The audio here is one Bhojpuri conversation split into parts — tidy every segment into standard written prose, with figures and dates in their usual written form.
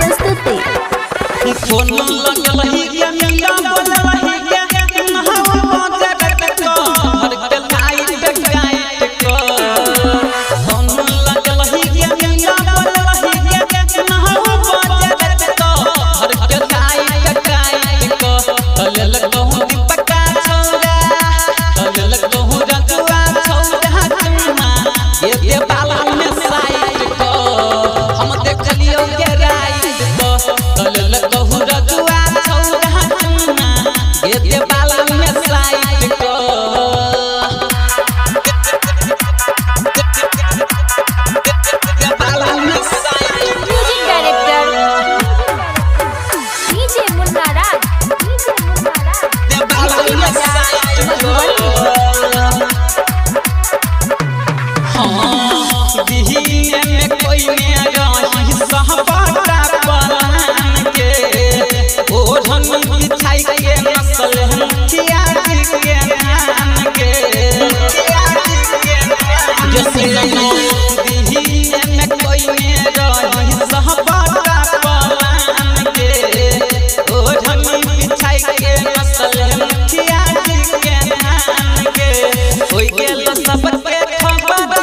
प्रस्तुति। फोन लगल ही के मिया बोलल ही के नहावा जगत को हर के लाइट को फोन लगल ही के मिया बोलल ही के नहावा जगत को हर के लाइट को तलल कहूं दीपका छौरा तलल कहूं रजुआ छौरा चुमा ये बाला में साइड को हम देखलियो के राइट को तलल कहूं रजुआ छौरा चुमा ये बाला में साइड को बाला में साइड म्यूजिक डायरेक्टर डीजे मुन्ना राज। बाला में साइड को बिहिए में कोई ने रही सहबाटा पलान के ओढ़न बिछाई के नसल मुखिया जी के नाम के बिहिए में कोई ने रही सहबाटा पलान के ओढ़न बिछाई के नसल मुखिया जी के नाम के होई गेल सबके खबर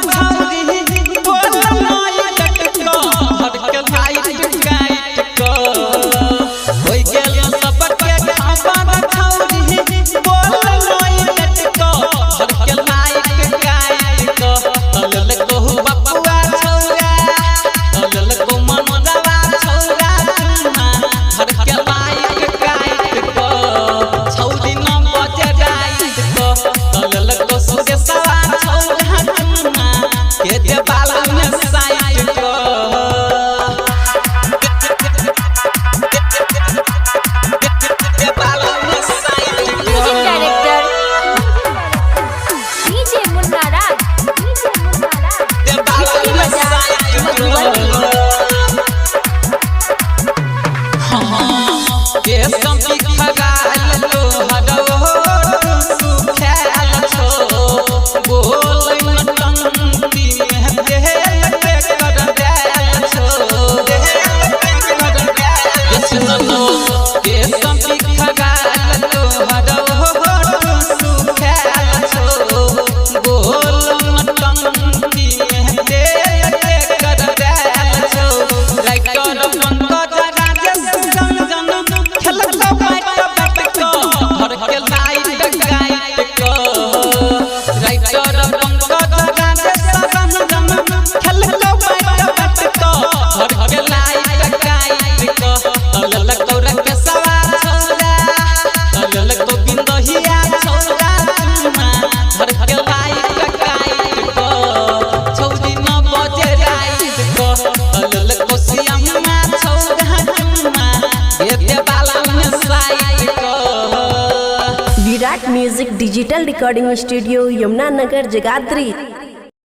Virat music digital recording studio Yamuna Nagar Jagadhri.